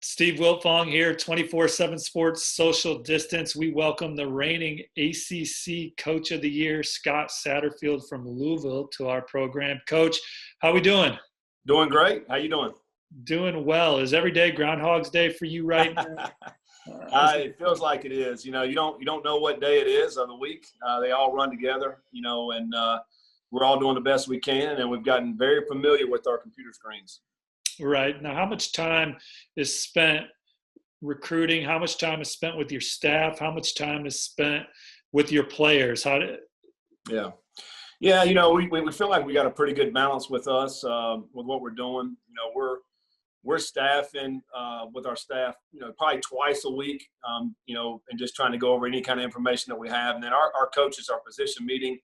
Steve Wiltfong here, 24/7 Sports Social Distance. We welcome the reigning ACC Coach of the Year, Scott Satterfield from Louisville, to our program. Coach, how we doing? Doing great. How you doing? Doing well. Is every day Groundhog's Day for you right now? It feels like it is. You don't know what day it is of the week. They all run together. And we're all doing the best we can, and we've gotten very familiar with our computer screens. Right. Now, how much time is spent recruiting? How much time is spent with your staff? How much time is spent with your players? Yeah. We feel like we got a pretty good balance with us with what we're doing. We're staffing with our staff, probably twice a week, and just trying to go over any kind of information that we have. And then our coaches are position meeting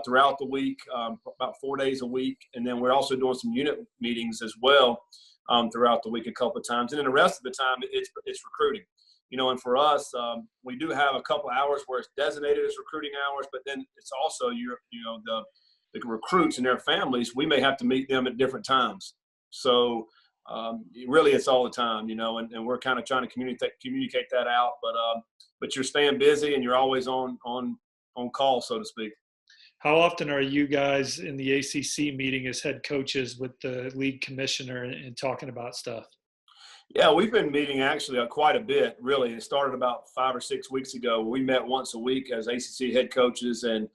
throughout the week, about 4 days a week. And then we're also doing some unit meetings as well throughout the week a couple of times. And then the rest of the time, it's recruiting. And for us, we do have a couple of hours where it's designated as recruiting hours, but then it's also the recruits and their families. We may have to meet them at different times. So really, it's all the time, and we're kind of trying to communicate that out. But you're staying busy and you're always on call, so to speak. How often are you guys in the ACC meeting as head coaches with the league commissioner and talking about stuff? Yeah, we've been meeting actually quite a bit, really. It started about 5 or 6 weeks ago. We met once a week as ACC head coaches, and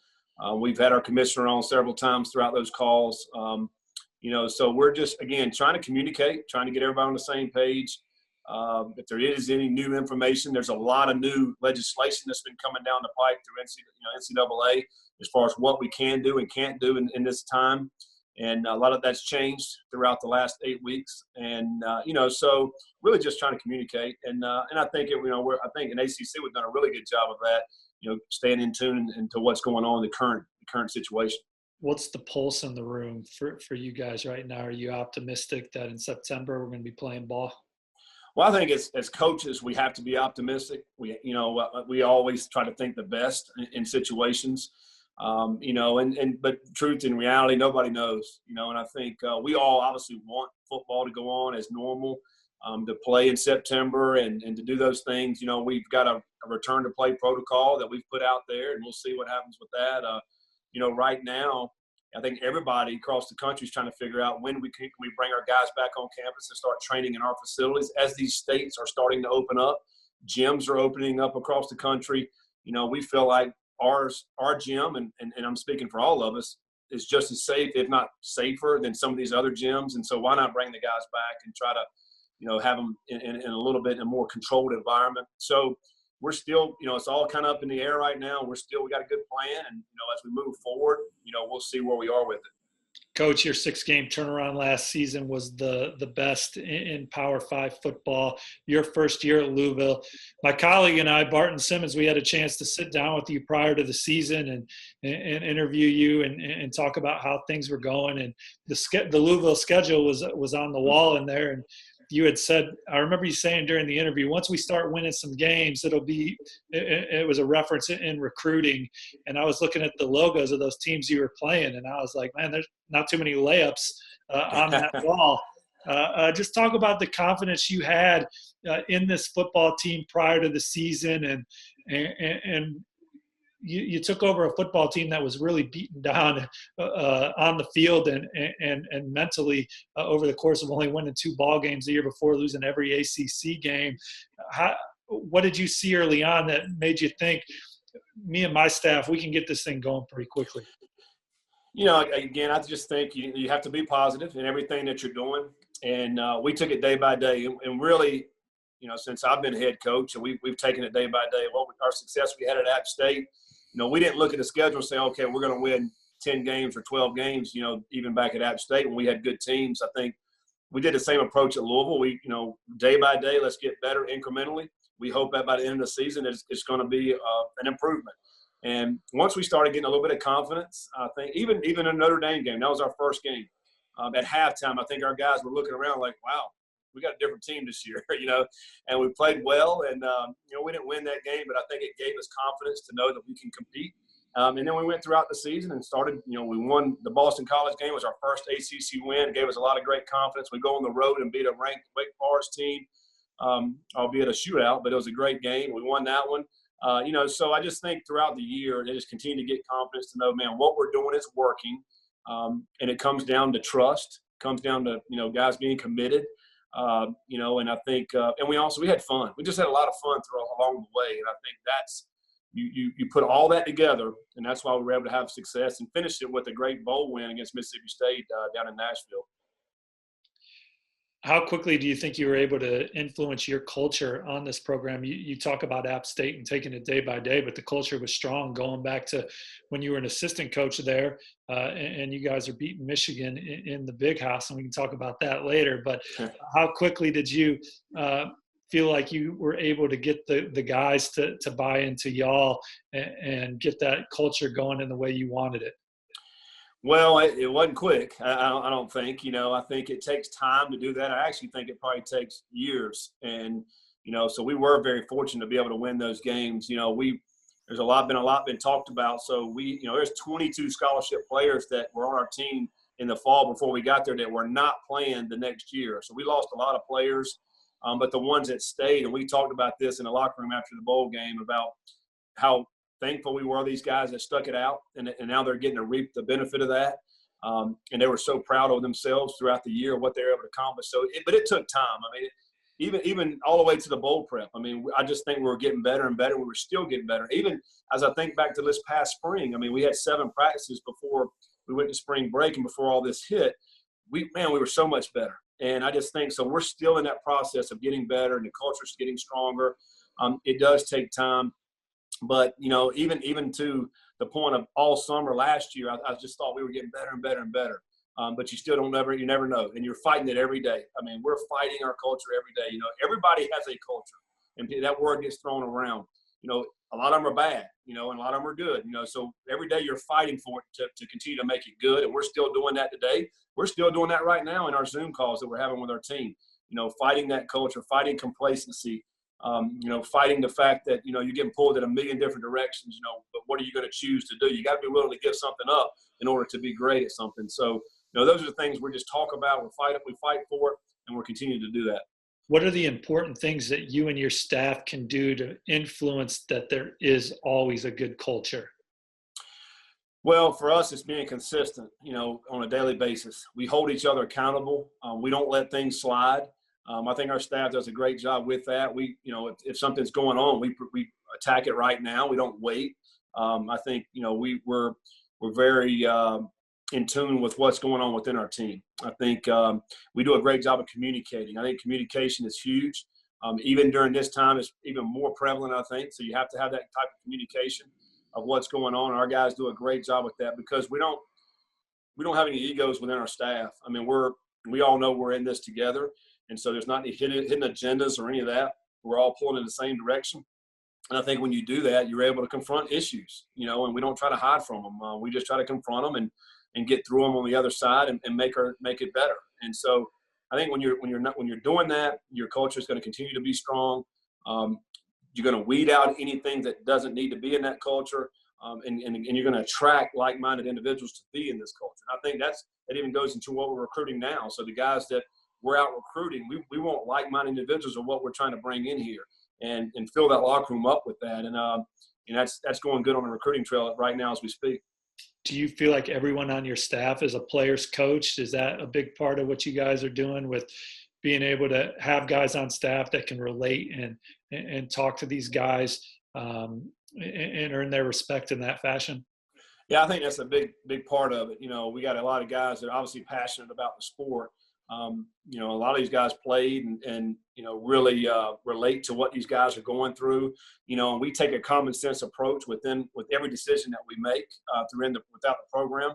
we've had our commissioner on several times throughout those calls. So we're just, again, trying to communicate, trying to get everybody on the same page. If there is any new information, there's a lot of new legislation that's been coming down the pipe through NCAA as far as what we can do and can't do in this time. And a lot of that's changed throughout the last 8 weeks. And, so really just trying to communicate. And I think, I think in ACC we've done a really good job of that, staying in tune into what's going on in the current situation. What's the pulse in the room for you guys right now? Are you optimistic that in September we're going to be playing ball? Well, I think as coaches, we have to be optimistic. We always try to think the best in situations, but truth and reality, nobody knows, and I think we all obviously want football to go on as normal, to play in September and to do those things. We've got a return to play protocol that we've put out there, and we'll see what happens with that. Right now, I think everybody across the country is trying to figure out when we bring our guys back on campus and start training in our facilities. As these states are starting to open up, gyms are opening up across the country. We feel like our gym, and I'm speaking for all of us, is just as safe, if not safer, than some of these other gyms. And so why not bring the guys back and try to, have them in a little bit in a more controlled environment. So we're still, it's all kind of up in the air right now. We got a good plan. And, as we move forward, we'll see where we are with it. Coach, your 6-game turnaround last season was the best in Power 5 football. Your first year at Louisville. My colleague and I, Barton Simmons, we had a chance to sit down with you prior to the season and interview you and talk about how things were going. And the Louisville schedule was on the wall in there. And you had said, I remember you saying during the interview, once we start winning some games, it was a reference in recruiting. And I was looking at the logos of those teams you were playing, and I was like, man, there's not too many layups on that wall. Just talk about the confidence you had in this football team prior to the season, and you took over a football team that was really beaten down on the field and mentally over the course of only winning 2 ball games the year before, losing every ACC game. What did you see early on that made you think, me and my staff, we can get this thing going pretty quickly? Again, I just think you have to be positive in everything that you're doing. And we took it day by day. And really, since I've been head coach, and we've taken it day by day. Our success we had at App State, we didn't look at the schedule and say, okay, we're going to win 10 games or 12 games, even back at App State when we had good teams. I think we did the same approach at Louisville. We, day by day, let's get better incrementally. We hope that by the end of the season, it's going to be an improvement. And once we started getting a little bit of confidence, I think even in a Notre Dame game, that was our first game. At halftime, I think our guys were looking around like, wow, we got a different team this year, and we played well. And, we didn't win that game, but I think it gave us confidence to know that we can compete. And then we went throughout the season and started, we won the Boston College game. It was our first ACC win. It gave us a lot of great confidence. We go on the road and beat a ranked Wake Forest team. albeit a shootout, but it was a great game. We won that one. So I just think throughout the year, they just continue to get confidence to know, man, what we're doing is working. And it comes down to trust, comes down to, guys being committed, and I think, and we had fun. We just had a lot of fun along the way. And I think that's, you put all that together, and that's why we were able to have success and finish it with a great bowl win against Mississippi State down in Nashville. How quickly do you think you were able to influence your culture on this program? You talk about App State and taking it day by day, but the culture was strong going back to when you were an assistant coach there, and you guys are beating Michigan in the Big House, and we can talk about that later. But how quickly did you feel like you were able to get the guys to buy into y'all and get that culture going in the way you wanted it? Well, it wasn't quick. I don't think. I think it takes time to do that. I actually think it probably takes years. And so we were very fortunate to be able to win those games. There's been a lot talked about. So there's 22 scholarship players that were on our team in the fall before we got there that were not playing the next year. So we lost a lot of players, but the ones that stayed, and we talked about this in the locker room after the bowl game about how thankful we were these guys that stuck it out, and now they're getting to reap the benefit of that. And they were so proud of themselves throughout the year, what they were able to accomplish. But it took time. I mean, even all the way to the bowl prep. I mean, I just think we were getting better and better. We were still getting better. Even as I think back to this past spring, I mean, we had 7 practices before we went to spring break and before all this hit. We were so much better. And I just think so. We're still in that process of getting better, and the culture's getting stronger. It does take time. But, even to the point of all summer last year, I just thought we were getting better and better and better. But you never know. And you're fighting it every day. I mean, we're fighting our culture every day. Everybody has a culture, and that word gets thrown around. A lot of them are bad, and a lot of them are good. So every day you're fighting for it to continue to make it good. And we're still doing that today. We're still doing that right now in our Zoom calls that we're having with our team, fighting that culture, fighting complacency. Fighting the fact that, you're getting pulled in a million different directions, but what are you going to choose to do? You got to be willing to give something up in order to be great at something. So, those are the things we just talk about. We fight for it, and we're continuing to do that. What are the important things that you and your staff can do to influence that there is always a good culture? Well, for us, it's being consistent, on a daily basis. We hold each other accountable. We don't let things slide. I think our staff does a great job with that. We, if something's going on, we attack it right now. We don't wait. I think, we're very in tune with what's going on within our team. I think we do a great job of communicating. I think communication is huge. Even during this time, it's even more prevalent, I think. So you have to have that type of communication of what's going on. Our guys do a great job with that because we don't have any egos within our staff. I mean, we all know we're in this together. And so there's not any hidden agendas or any of that. We're all pulling in the same direction. And I think when you do that, you're able to confront issues, and we don't try to hide from them. We just try to confront them and get through them on the other side and make it better. And so I think when you're doing that, your culture is going to continue to be strong. You're going to weed out anything that doesn't need to be in that culture. And you're going to attract like-minded individuals to be in this culture. And I think that even goes into what we're recruiting now. So the guys that we're out recruiting, we want like-minded individuals of what we're trying to bring in here and fill that locker room up with that. And that's going good on the recruiting trail right now as we speak. Do you feel like everyone on your staff is a player's coach? Is that a big part of what you guys are doing with being able to have guys on staff that can relate and talk to these guys and earn their respect in that fashion? Yeah, I think that's a big part of it. We got a lot of guys that are obviously passionate about the sport. A lot of these guys played and really relate to what these guys are going through, and we take a common sense approach with every decision that we make without the program.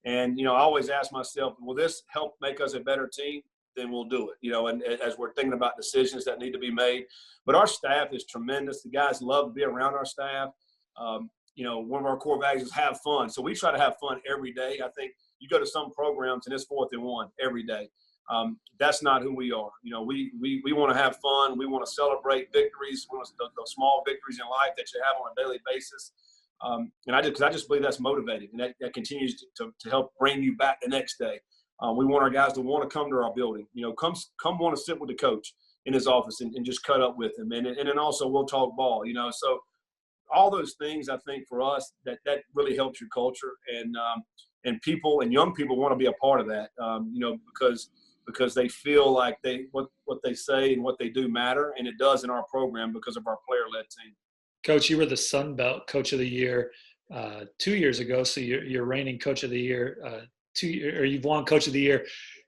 And, I always ask myself, will this help make us a better team? Then we'll do it, and as we're thinking about decisions that need to be made. But our staff is tremendous. The guys love to be around our staff. One of our core values is have fun. So we try to have fun every day. I think you go to some programs and it's 4th and 1 every day. That's not who we are. We want to have fun. We want to celebrate victories. We want those small victories in life that you have on a daily basis. And I just believe that's motivating, and that continues to help bring you back the next day. We want our guys to want to come to our building. Come want to sit with the coach in his office and just cut up with him. And then also we'll talk ball, so all those things, I think for us, that really helps your culture, and people and young people want to be a part of that, because they feel like what they say and what they do matter, and it does in our program because of our player-led team. Coach, you were the Sun Belt Coach of the Year 2 years ago, so you're reigning Coach of the Year you've won Coach of the Year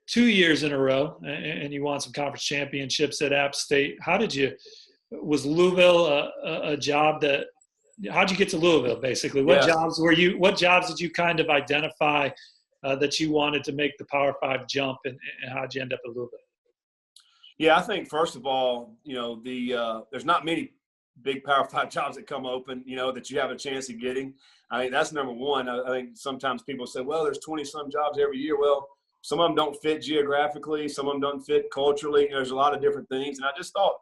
2 years in a row, and you won some conference championships at App State. Was Louisville a job that? How'd you get to Louisville, basically? What jobs did you kind of identify that you wanted to make the Power 5 jump, and how'd you end up at Louisville? Yeah, I think first of all, there's not many big Power 5 jobs that come open, that you have a chance of getting. I think that's number one. I think sometimes people say, well, there's 20-some jobs every year. Well, some of them don't fit geographically. Some of them don't fit culturally. There's a lot of different things. And I just thought,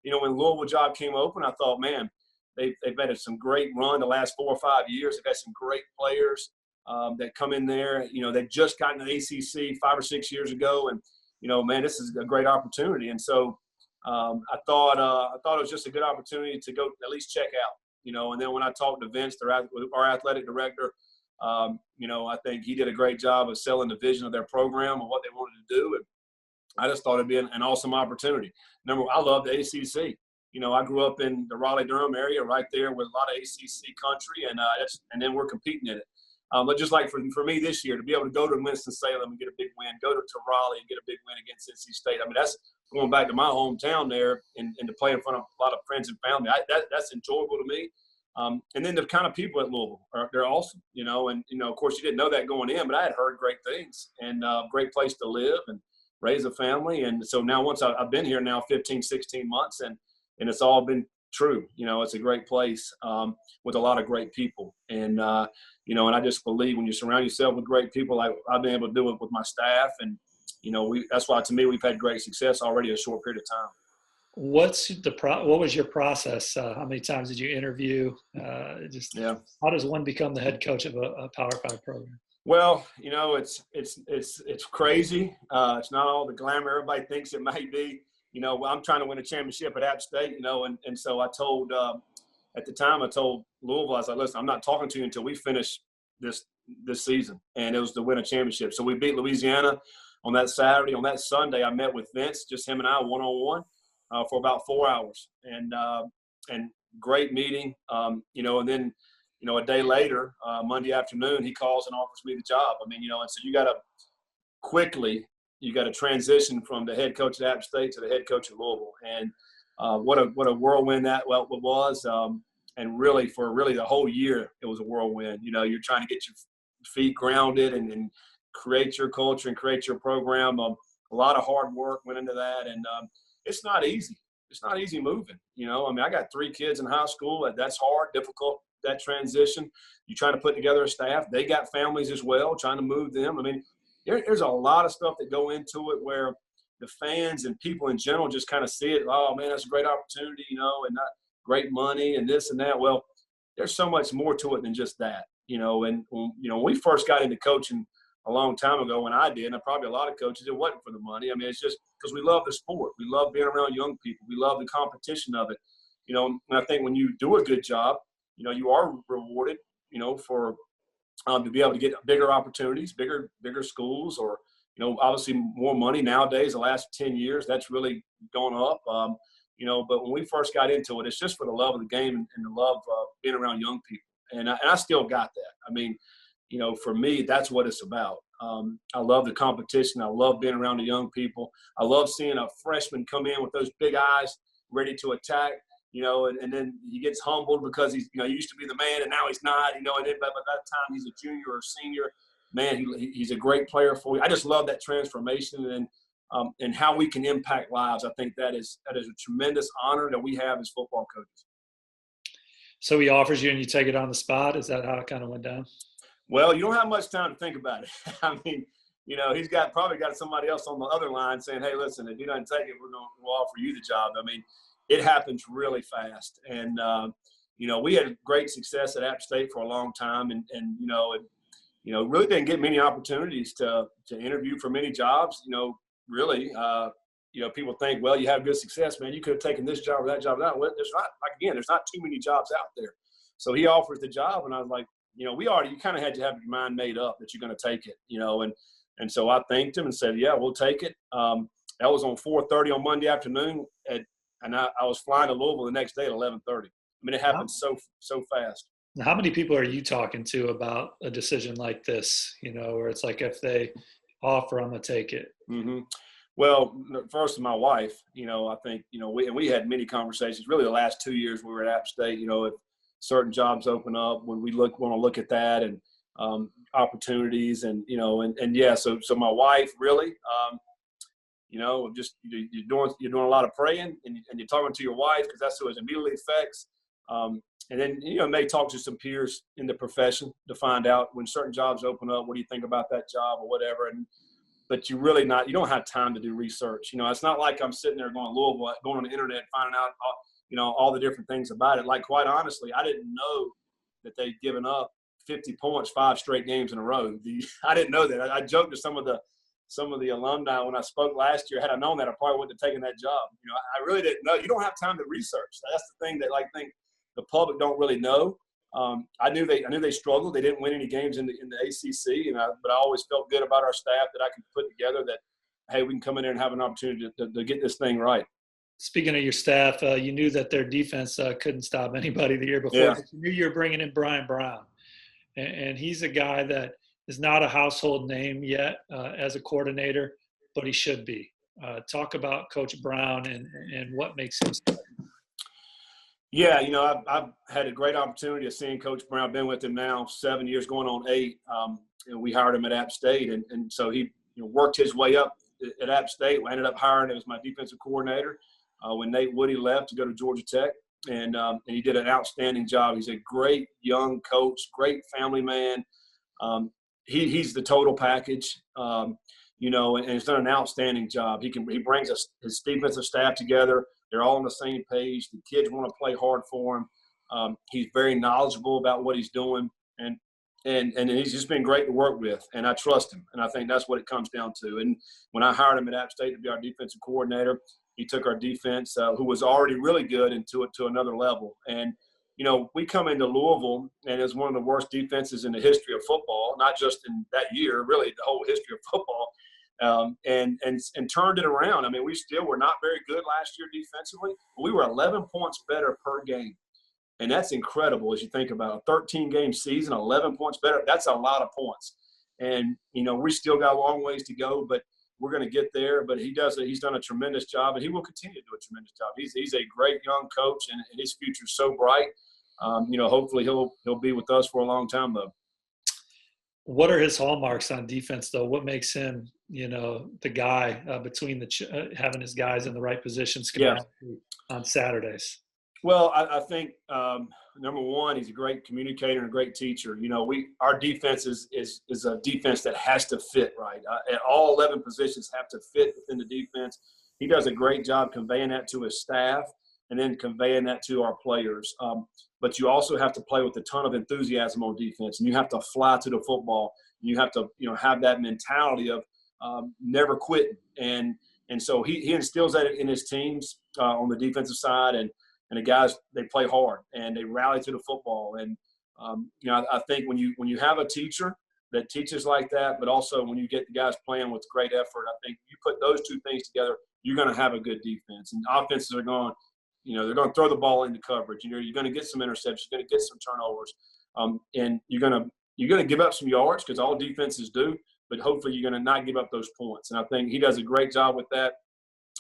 when Louisville job came open, I thought, man, they've had some great run the last 4 or 5 years. They've had some great players that come in there. They just got in the ACC 5 or 6 years ago. And, man, this is a great opportunity. And so I thought it was just a good opportunity to go at least check out, and then when I talked to Vince, our athletic director, I think he did a great job of selling the vision of their program and what they wanted to do. And I just thought it'd be an awesome opportunity. I love the ACC. I grew up in the Raleigh-Durham area right there with a lot of ACC country, and then we're competing in it. But just like for me this year, to be able to go to Winston-Salem and get a big win, go to Raleigh and get a big win against NC State. I mean, that's going back to my hometown there and to play in front of a lot of friends and family. That's enjoyable to me. And then the kind of people at Louisville, they're awesome, and, of course, you didn't know that going in, but I had heard great things, and great place to live and raise a family. And so now once I've been here now 15, 16 months, and it's all been true. It's a great place with a lot of great people. And, and I just believe when you surround yourself with great people, I've been able to do it with my staff. And, that's why, to me, we've had great success already in a short period of time. What was your process? How many times did you interview? How does one become the head coach of a Power 5 program? Well, it's crazy. It's not all the glamour everybody thinks it might be. I'm trying to win a championship at App State, and so I told at the time, I told Louisville, I was like, listen, I'm not talking to you until we finish this season. And it was to win a championship. So we beat Louisiana on that Saturday. On that Sunday, I met with Vince, just him and I, one-on-one, for about 4 hours. And great meeting, and then, a day later, Monday afternoon, he calls and offers me the job. I mean, and so you got to transition from the head coach at App State to the head coach at Louisville. And what a whirlwind that was. And really, for the whole year, it was a whirlwind. You're trying to get your feet grounded and create your culture and create your program. A lot of hard work went into that. And it's not easy. It's not easy moving. I got 3 kids in high school. That's hard, difficult, that transition. You're trying to put together a staff. They got families as well, trying to move them. I mean, there's a lot of stuff that go into it where the fans and people in general just kind of see it. Oh, man, that's a great opportunity, and not great money and this and that. Well, there's so much more to it than just that, And, when we first got into coaching a long time ago, when I did, and probably a lot of coaches, it wasn't for the money. I mean, it's just because we love the sport. We love being around young people. We love the competition of it. And I think when you do a good job, you are rewarded, for to be able to get bigger opportunities, bigger schools, or, obviously more money nowadays. The last 10 years, that's really gone up. But when we first got into it, it's just for the love of the game and the love of being around young people. And I still got that. I mean, for me, that's what it's about. I love the competition. I love being around the young people. I love seeing a freshman come in with those big eyes, ready to attack. And then he gets humbled because he's, he used to be the man and now he's not, and then by that time he's a junior or senior. Man, he's a great player for you. I just love that transformation and how we can impact lives. I think that is a tremendous honor that we have as football coaches. So he offers you and you take it on the spot? Is that how it kind of went down? Well, you don't have much time to think about it. I mean, he's probably got somebody else on the other line saying, hey, listen, if you don't take it, we'll offer you the job. I mean, it happens really fast. And, we had great success at App State for a long time and really didn't get many opportunities to interview for many jobs, really. people think, well, you have good success, man. You could have taken this job or that job. Well, there's not too many jobs out there. So he offers the job, and I was like, you kind of had to have your mind made up that you're going to take it, and so I thanked him and said, yeah, we'll take it. That was on 4:30 on Monday afternoon, and I was flying to Louisville the next day at 11:30. I mean, it happened so fast. How many people are you talking to about a decision like this, where it's like if they offer, I'm going to take it? Mm-hmm. Well, first, my wife, I think, we had many conversations. Really, the last 2 years we were at App State, if certain jobs open up, when we want to look at that and opportunities, and yeah. So my wife really, just you're doing a lot of praying, and you're talking to your wife because that's who it immediately affects. And then, may talk to some peers in the profession to find out when certain jobs open up, what do you think about that job or whatever. But you don't have time to do research. It's not like I'm sitting there going Louisville, going on the internet, finding out, all the different things about it. Like, quite honestly, I didn't know that they'd given up 50 points 5 straight games in a row. I didn't know that. I joked to some of the alumni when I spoke last year. Had I known that, I probably wouldn't have taken that job. I really didn't know. You don't have time to research. That's the thing that I think the public don't really know. I knew they struggled. They didn't win any games in the ACC, but I always felt good about our staff that I could put together that, hey, we can come in there and have an opportunity to get this thing right. Speaking of your staff, you knew that their defense couldn't stop anybody the year before. Yeah. But you knew you were bringing in Brian Brown, and he's a guy that is not a household name yet as a coordinator, but he should be. Talk about Coach Brown and what makes him special. Yeah, I've had a great opportunity of seeing Coach Brown. I've been with him now 7 years, going on 8. And we hired him at App State, and so he worked his way up at App State. We ended up hiring him as my defensive coordinator when Nate Woody left to go to Georgia Tech, and he did an outstanding job. He's a great young coach, great family man. He's the total package, and he's done an outstanding job. He brings his defensive staff together. They're all on the same page. The kids want to play hard for him. He's very knowledgeable about what he's doing, and he's just been great to work with, and I trust him. And I think that's what it comes down to. And when I hired him at App State to be our defensive coordinator, he took our defense, who was already really good, to another level. And we come into Louisville, and it's one of the worst defenses in the history of football, not just in that year, really the whole history of football. And turned it around. I mean, we still were not very good last year defensively, but we were 11 points better per game. And that's incredible as you think about a 13-game season, 11 points better. That's a lot of points. And, we still got a long ways to go, but we're going to get there. But he's done a tremendous job, and he will continue to do a tremendous job. He's a great young coach, and his future is so bright. Hopefully he'll be with us for a long time, though. What are his hallmarks on defense, though? What makes him, the guy between having his guys in the right positions on Saturdays? Well, I think number one, he's a great communicator and a great teacher. Our defense is a defense that has to fit right. And all 11 positions have to fit within the defense. He does a great job conveying that to his staff and then conveying that to our players. But you also have to play with a ton of enthusiasm on defense, and you have to fly to the football. And you have to, have that mentality of never quitting. And so he instills that in his teams on the defensive side, and the guys, they play hard and they rally to the football. And I think when you have a teacher that teaches like that, but also when you get the guys playing with great effort, I think you put those two things together, you're going to have a good defense. And offenses are going. They're going to throw the ball into coverage. You're going to get some interceptions. You're going to get some turnovers, and you're going to give up some yards because all defenses do. But hopefully, you're going to not give up those points. And I think he does a great job with that.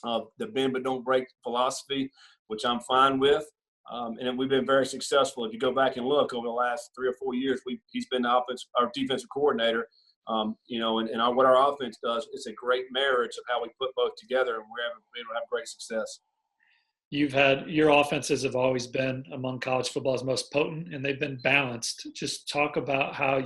The bend but don't break philosophy, which I'm fine with, and we've been very successful. If you go back and look over the last 3 or 4 years, he's been our defensive coordinator. And what our offense does, it's a great marriage of how we put both together, and we're able to have great success. Your offenses have always been among college football's most potent, and they've been balanced. Just talk about how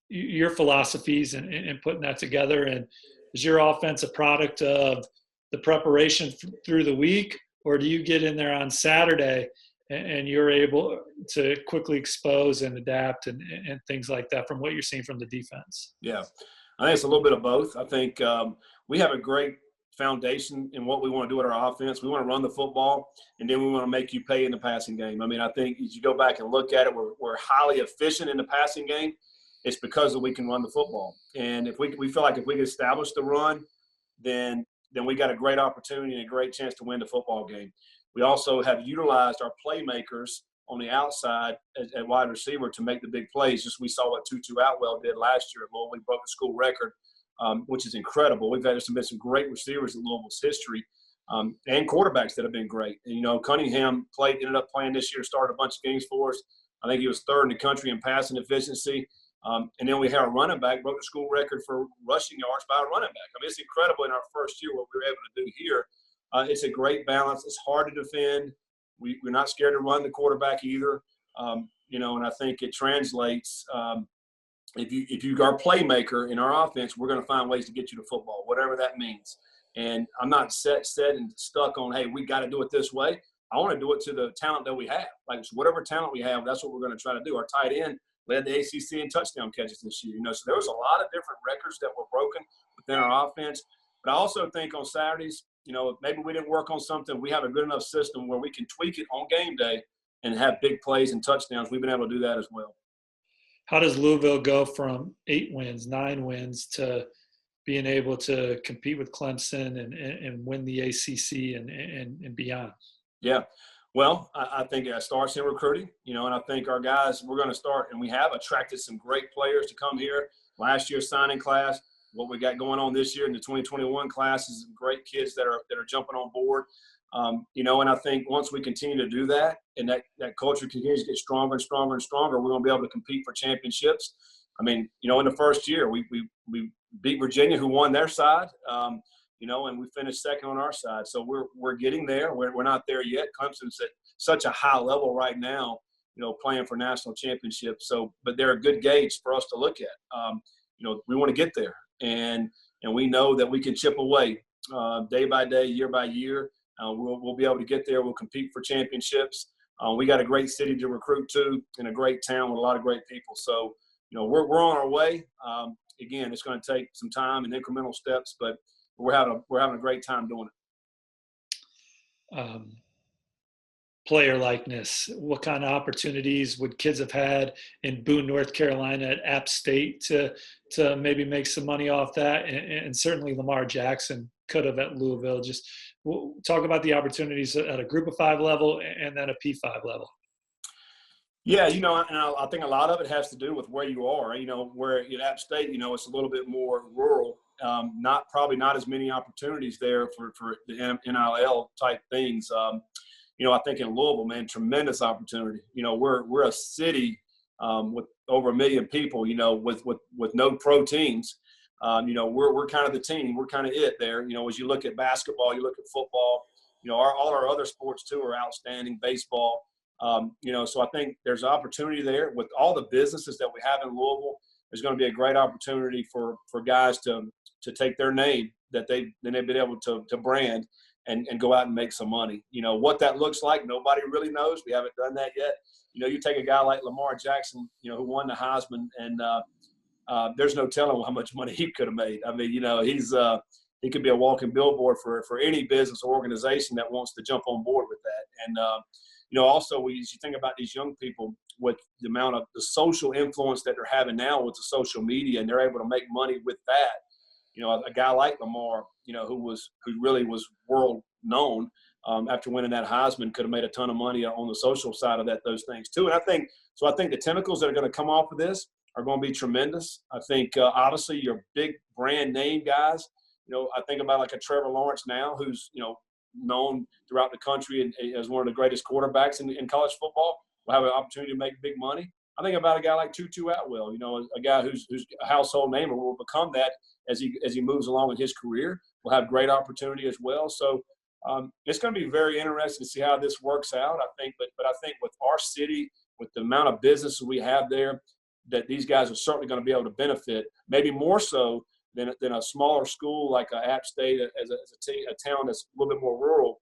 your philosophies and putting that together. And is your offense a product of the preparation through the week, or do you get in there on Saturday and you're able to quickly expose and adapt and things like that from what you're seeing from the defense? Yeah, I think it's a little bit of both. I think we have a great foundation in what we want to do with our offense. We want to run the football, and then we want to make you pay in the passing game. I mean, I think as you go back and look at it, we're highly efficient in the passing game. It's because we can run the football. And if we feel like if we can establish the run, then we got a great opportunity and a great chance to win the football game. We also have utilized our playmakers on the outside at wide receiver to make the big plays. Just we saw what Tutu Atwell did last year at Louisville. He broke the school record, which is incredible. We've had some great receivers in Louisville's history, and quarterbacks that have been great. And, Cunningham ended up playing this year, started a bunch of games for us. I think he was third in the country in passing efficiency. And then we had a running back, broke the school record for rushing yards by a running back. I mean, it's incredible in our first year what we were able to do here. It's a great balance. It's hard to defend. We're not scared to run the quarterback either. And I think it translates. If you are a playmaker in our offense, we're going to find ways to get you to football, whatever that means. And I'm not set and stuck on, hey, we got to do it this way. I want to do it to the talent that we have. Like, so whatever talent we have, that's what we're going to try to do. Our tight end led the ACC in touchdown catches this year. So there was a lot of different records that were broken within our offense. But I also think on Saturdays, maybe we didn't work on something. We have a good enough system where we can tweak it on game day and have big plays and touchdowns. We've been able to do that as well. How does Louisville go from 8 wins, 9 wins to being able to compete with Clemson and win the ACC and beyond? Yeah. Well, I think it starts in recruiting, and I think our guys, we're going to start, and we have attracted some great players to come here. Last year's signing class, what we got going on this year in the 2021 class is great kids that are jumping on board. And I think once we continue to do that and that culture continues to get stronger and stronger and stronger, we're going to be able to compete for championships. I mean, in the first year, we beat Virginia, who won their side, and we finished second on our side. So we're getting there. We're not there yet. Clemson's at such a high level right now, playing for national championships. So, but they're a good gauge for us to look at. We want to get there, and we know that we can chip away day by day, year by year. We'll be able to get there. We'll compete for championships. We got a great city to recruit to and a great town with a lot of great people. So, we're on our way. Again, it's going to take some time and incremental steps, but we're having a great time doing it. Player likeness. What kind of opportunities would kids have had in Boone, North Carolina at App State to maybe make some money off that? And certainly Lamar Jackson could have at Louisville. Just talk about the opportunities at a Group of 5 level and then a P5 level. Yeah, and I think a lot of it has to do with where you are. Where at App State, it's a little bit more rural. Probably not as many opportunities there for the NIL type things. I think in Louisville, man, tremendous opportunity. We're a city with over 1 million people. With no pro teams. We're kind of the team. We're kind of it there. As you look at basketball, you look at football. All our other sports too are outstanding. Baseball. So I think there's opportunity there with all the businesses that we have in Louisville. There's going to be a great opportunity for guys to take their name that they've been able to brand and go out and make some money. What that looks like, nobody really knows. We haven't done that yet. You take a guy like Lamar Jackson, who won the Heisman, and there's no telling how much money he could have made. I mean, he could be a walking billboard for any business or organization that wants to jump on board with that. And also, as you think about these young people with the amount of the social influence that they're having now with the social media, and they're able to make money with that. A guy like Lamar, who really was world known after winning that Heisman, could have made a ton of money on the social side of those things too. And I think the tentacles that are going to come off of this are going to be tremendous. I think obviously your big brand name guys. I think about like a Trevor Lawrence now, who's known throughout the country as one of the greatest quarterbacks in college football, will have an opportunity to make big money. I think about a guy like Tutu Atwell, a guy who's a household name or will become that as he moves along in his career. Will have great opportunity as well. So it's going to be very interesting to see how this works out. I think, but I think with our city, with the amount of business we have there, that these guys are certainly going to be able to benefit, maybe more so than a smaller school like App State as a town that's a little bit more rural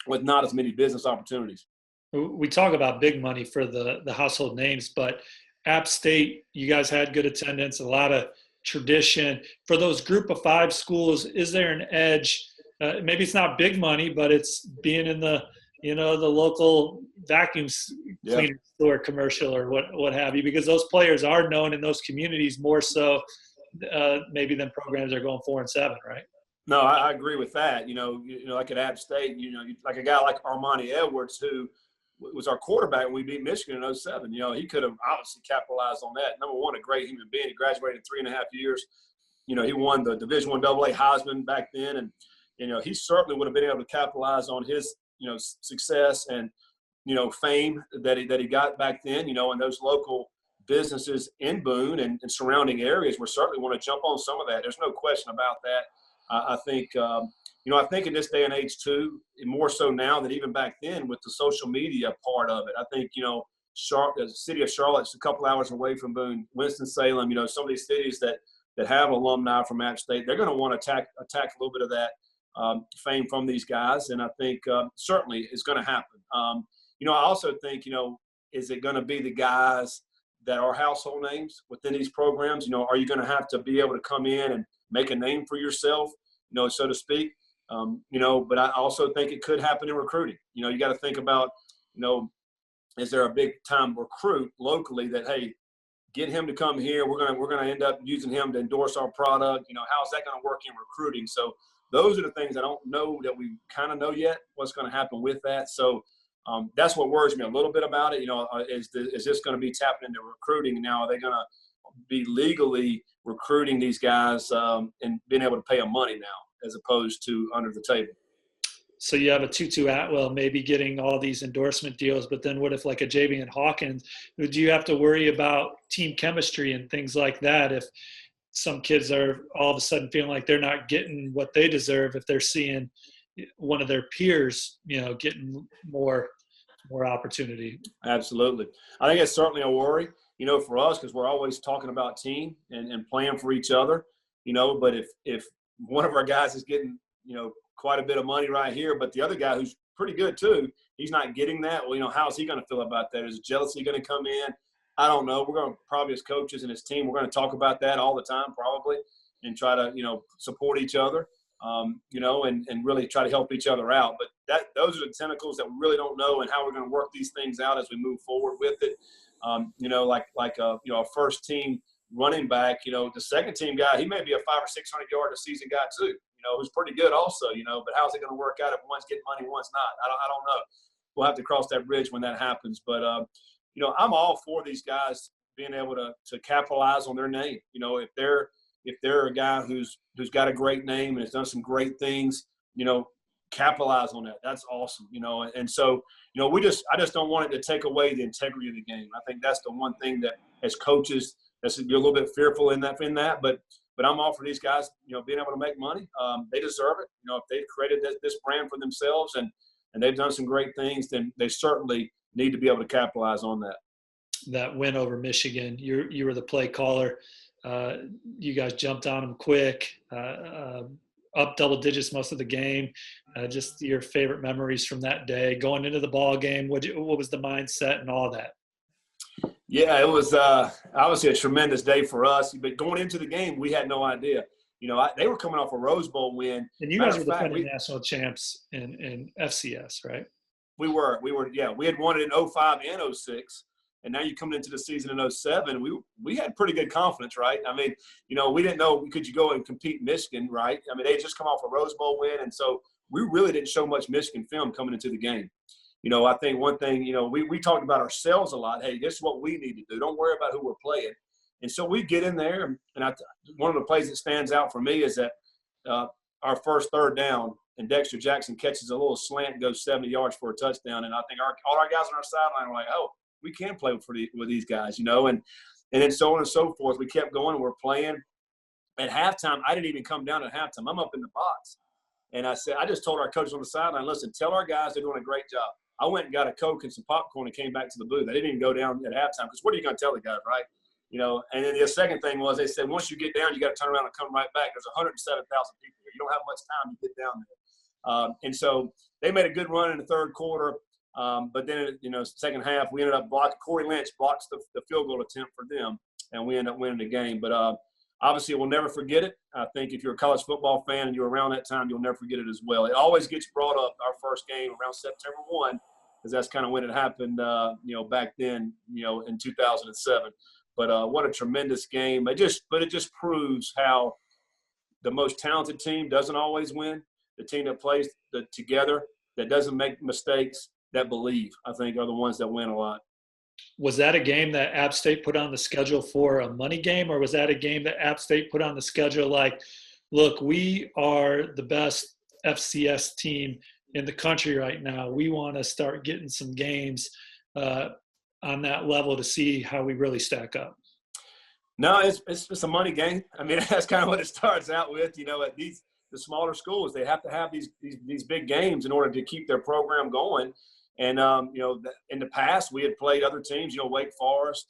with not as many business opportunities. We talk about big money for the household names, but App State, you guys had good attendance, a lot of tradition. For those Group of 5 schools, is there an edge maybe it's not big money, but it's being in the the local vacuum Yeah. cleaner store commercial or what have you, because those players are known in those communities more so maybe than programs that are going 4-7, right? No, I agree with that. Like at App State, like a guy like Armani Edwards, who was our quarterback when we beat Michigan in 07. He could have obviously capitalized on that. Number one, a great human being. He graduated in 3.5 years. He won the Division I AA Heisman back then, and he certainly would have been able to capitalize on his success and fame that he got back then. And those local businesses in Boone and surrounding areas were certainly want to jump on some of that. There's no question about that. I think I think in this day and age too, more so now than even back then with the social media part of it. I think the city of Charlotte's a couple hours away from Boone, Winston-Salem. Some of these cities that have alumni from App State, they're going to want to attack a little bit of that fame from these guys, and I think certainly it's going to happen. I also think is it going to be the guys that are household names within these programs? Are you going to have to be able to come in and make a name for yourself, so to speak? But I also think it could happen in recruiting. You got to think about, is there a big time recruit locally that, hey, get him to come here. We're gonna end up using him to endorse our product. How's that going to work in recruiting? So those are the things I don't know that we kind of know yet. What's going to happen with that? So that's what worries me a little bit about it. Is this going to be tapping into recruiting now? Are they going to be legally recruiting these guys and being able to pay them money now, as opposed to under the table? So you have a Tutu Atwell maybe getting all these endorsement deals, but then what if like a Javian Hawkins? Do you have to worry about team chemistry and things like that if some kids are all of a sudden feeling like they're not getting what they deserve if they're seeing one of their peers, getting more opportunity? Absolutely. I think it's certainly a worry, for us, because we're always talking about team and playing for each other, but if one of our guys is getting, quite a bit of money right here, but the other guy who's pretty good too, he's not getting that. Well, how's he going to feel about that? Is jealousy going to come in? I don't know. We're going to probably, as coaches and as team, we're going to talk about that all the time probably and try to, support each other, and really try to help each other out. But those are the tentacles that we really don't know and how we're going to work these things out as we move forward with it. A first team running back, the second team guy, he may be a 500 or 600 yard a season guy too, who's pretty good also, but how's it going to work out if one's getting money, one's not? I don't know. We'll have to cross that bridge when that happens. But, I'm all for these guys being able to capitalize on their name. If they're a guy who's got a great name and has done some great things, capitalize on that. That's awesome, And so, I just don't want it to take away the integrity of the game. I think that's the one thing that as coaches, you're a little bit fearful in that. But I'm all for these guys, being able to make money. They deserve it. If they've created this brand for themselves and they've done some great things, then they certainly need to be able to capitalize on that. That win over Michigan, you were the play caller. You guys jumped on them quick, up double digits most of the game. Just your favorite memories from that day, going into the ball game. What was the mindset and all that? Yeah, it was obviously a tremendous day for us. But going into the game, we had no idea. They were coming off a Rose Bowl win. And you guys were defending national champs in FCS, right? We were. Yeah, we had won it in 05 and 06. And now you coming into the season in 07, we had pretty good confidence, right? I mean, we didn't know could you go and compete Michigan, right? I mean, they just come off a Rose Bowl win. And so we really didn't show much Michigan film coming into the game. I think one thing, we talked about ourselves a lot. Hey, this is what we need to do. Don't worry about who we're playing. And so we get in there, and one of the plays that stands out for me is that our first third down, and Dexter Jackson catches a little slant and goes 70 yards for a touchdown. And I think all our guys on our sideline were like, oh, we can play with these guys, and then so on and so forth. We kept going, and we're playing. At halftime, I didn't even come down at halftime. I'm up in the box. And I just told our coaches on the sideline, listen, tell our guys they're doing a great job. I went and got a Coke and some popcorn and came back to the booth. I didn't even go down at halftime because what are you going to tell the guys, right? And then the second thing was they said, once you get down, you got to turn around and come right back. There's 107,000 people here. You don't have much time to get down there. And so they made a good run in the third quarter. But then, second half, we ended up blocking. Corey Lynch blocks the field goal attempt for them, and we ended up winning the game. But obviously we'll never forget it. I think if you're a college football fan and you're around that time, you'll never forget it as well. It always gets brought up, our first game around September 1, because that's kind of when it happened, back then, in 2007. But what a tremendous game. It just proves how the most talented team doesn't always win. The team that plays together, that doesn't make mistakes, that believe, I think, are the ones that win a lot. Was that a game that App State put on the schedule for a money game, or was that a game that App State put on the schedule like, look, we are the best FCS team in the country right now. We want to start getting some games on that level to see how we really stack up? No, it's a money game. I mean, that's kind of what it starts out with. At the smaller schools, they have to have these big games in order to keep their program going. And, in the past, we had played other teams, Wake Forest,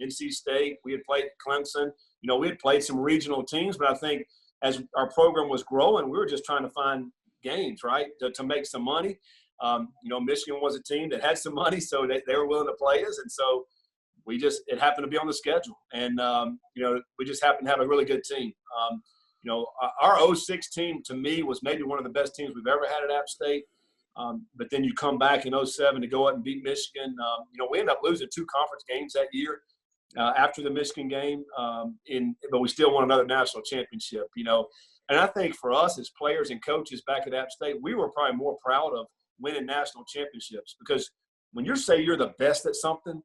NC State. We had played Clemson. We had played some regional teams. But I think as our program was growing, we were just trying to find games, right, to make some money. Michigan was a team that had some money, so they were willing to play us. And so it happened to be on the schedule. And, we just happened to have a really good team. Our 06 team, to me, was maybe one of the best teams we've ever had at App State. But then you come back in 07 to go up and beat Michigan. We ended up losing 2 conference games that year after the Michigan game, but we still won another national championship, And I think for us as players and coaches back at App State, we were probably more proud of winning national championships, because when you say you're the best at something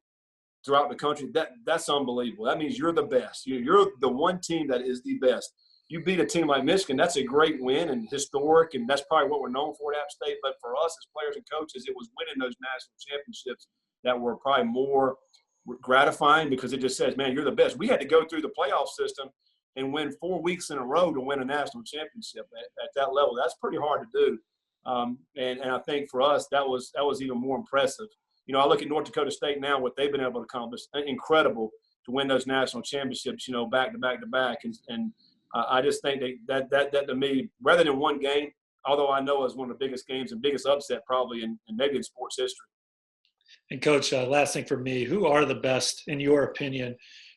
throughout the country, that's unbelievable. That means you're the best. You're the one team that is the best. You beat a team like Michigan, that's a great win and historic, and that's probably what we're known for at App State. But for us as players and coaches, it was winning those national championships that were probably more gratifying, because it just says, man, you're the best. We had to go through the playoff system and win 4 weeks in a row to win a national championship at that level. That's pretty hard to do. And I think for us, that was even more impressive. I look at North Dakota State now, what they've been able to accomplish, incredible to win those national championships, back to back to back. And I just think that to me, rather than one game, although I know it's one of the biggest games and biggest upset probably in maybe in sports history. And Coach, last thing for me, who are the best, in your opinion,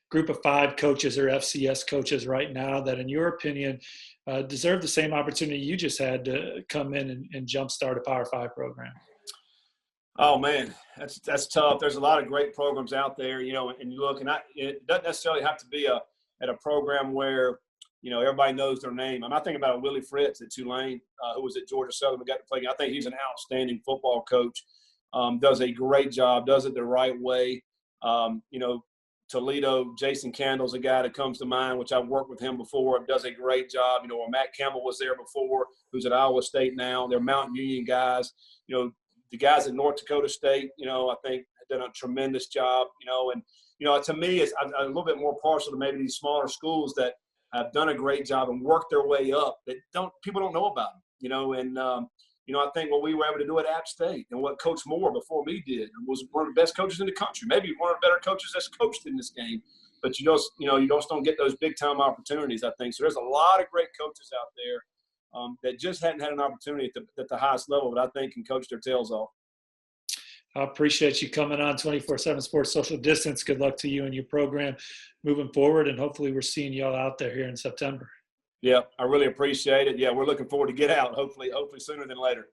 group of 5 coaches or FCS coaches right now that, in your opinion, deserve the same opportunity you just had to come in and jumpstart a Power 5 program? Oh, man, that's tough. There's a lot of great programs out there, and you look, and it doesn't necessarily have to be at a program where – everybody knows their name. I think about Willie Fritz at Tulane, who was at Georgia Southern. We got to play. I think he's an outstanding football coach. Does a great job. Does it the right way. Toledo, Jason Candle's a guy that comes to mind, which I've worked with him before. Does a great job. Or Matt Campbell was there before, who's at Iowa State now. They're Mountain Union guys. The guys at North Dakota State, I think have done a tremendous job. To me, it's I'm a little bit more partial to maybe these smaller schools that have done a great job and worked their way up that people don't know about them, I think what we were able to do at App State and what Coach Moore before me did was one of the best coaches in the country, maybe one of the better coaches that's coached in this game. But you just don't get those big time opportunities, I think. So there's a lot of great coaches out there that just hadn't had an opportunity at the highest level, but I think can coach their tails off. I appreciate you coming on 24/7 Sports Social Distance. Good luck to you and your program moving forward, and hopefully we're seeing y'all out there here in September. Yeah, I really appreciate it. Yeah, we're looking forward to get out, hopefully sooner than later.